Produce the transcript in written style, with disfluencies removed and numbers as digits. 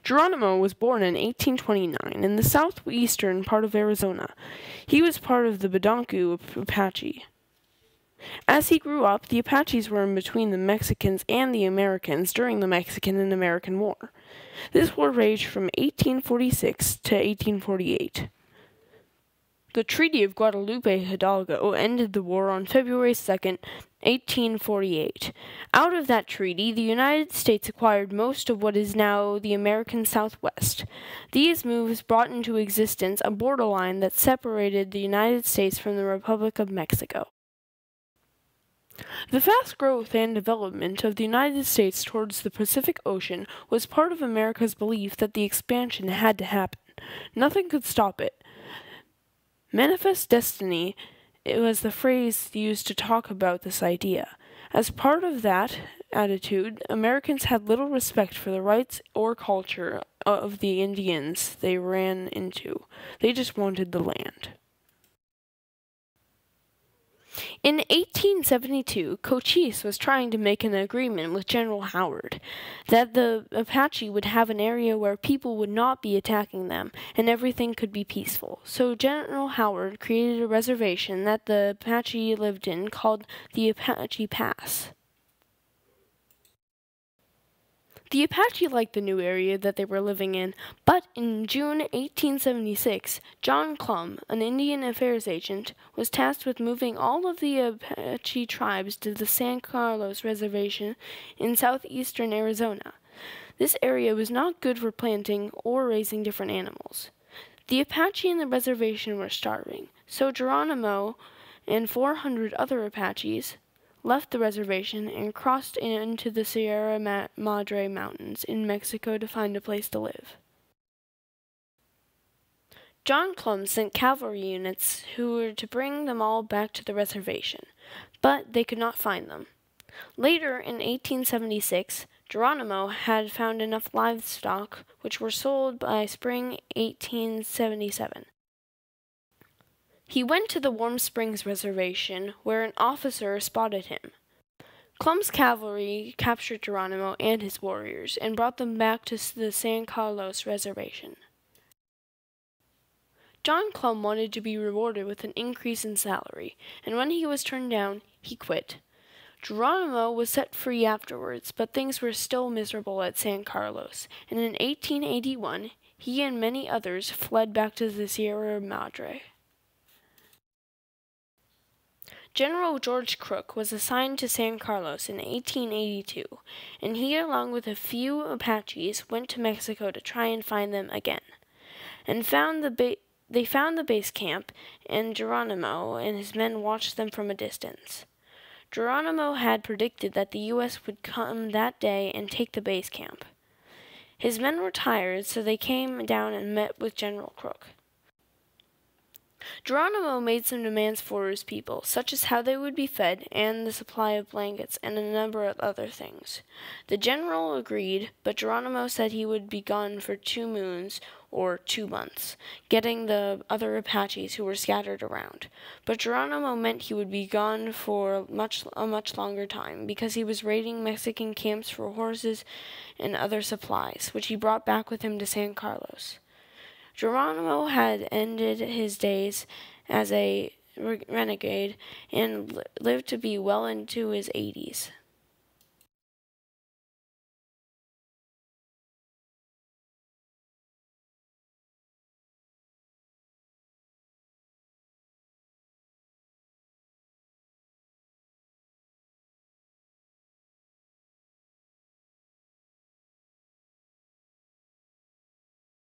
Geronimo was born in 1829 in the southeastern part of Arizona. He was part of the Badonku Apache. As he grew up, the Apaches were in between the Mexicans and the Americans during the Mexican and American War. This war raged from 1846 to 1848. The Treaty of Guadalupe Hidalgo ended the war on February 2nd, 1848. Out of that treaty, the United States acquired most of what is now the American Southwest. These moves brought into existence a borderline that separated the United States from the Republic of Mexico. The fast growth and development of the United States towards the Pacific Ocean was part of America's belief that the expansion had to happen. Nothing could stop it. Manifest destiny, it was the phrase used to talk about this idea. As part of that attitude, Americans had little respect for the rights or culture of the Indians they ran into. They just wanted the land. In 1872, Cochise was trying to make an agreement with General Howard that the Apache would have an area where people would not be attacking them and everything could be peaceful. So General Howard created a reservation that the Apache lived in called the Apache Pass. The Apache liked the new area that they were living in, but in June 1876, John Clum, an Indian Affairs agent, was tasked with moving all of the Apache tribes to the San Carlos Reservation in southeastern Arizona. This area was not good for planting or raising different animals. The Apache in the reservation were starving, so Geronimo and 400 other Apaches left the reservation and crossed into the Sierra Madre Mountains in Mexico to find a place to live. John Clum sent cavalry units who were to bring them all back to the reservation, but they could not find them. Later, in 1876, Geronimo had found enough livestock which were sold by spring 1877. He went to the Warm Springs Reservation, where an officer spotted him. Clum's cavalry captured Geronimo and his warriors and brought them back to the San Carlos Reservation. John Clum wanted to be rewarded with an increase in salary, and when he was turned down, he quit. Geronimo was set free afterwards, but things were still miserable at San Carlos, and in 1881, he and many others fled back to the Sierra Madre. General George Crook was assigned to San Carlos in 1882, and he, along with a few Apaches, went to Mexico to try and find them again, and they found the base camp, and Geronimo and his men watched them from a distance. Geronimo had predicted that the U.S. would come that day and take the base camp. His men were tired, so they came down and met with General Crook. Geronimo made some demands for his people, such as how they would be fed and the supply of blankets and a number of other things. The general agreed, but Geronimo said he would be gone for 2 moons or 2 months, getting the other Apaches who were scattered around. But Geronimo meant he would be gone for a much longer time because he was raiding Mexican camps for horses and other supplies, which he brought back with him to San Carlos. Geronimo had ended his days as a renegade and lived to be well into his 80s.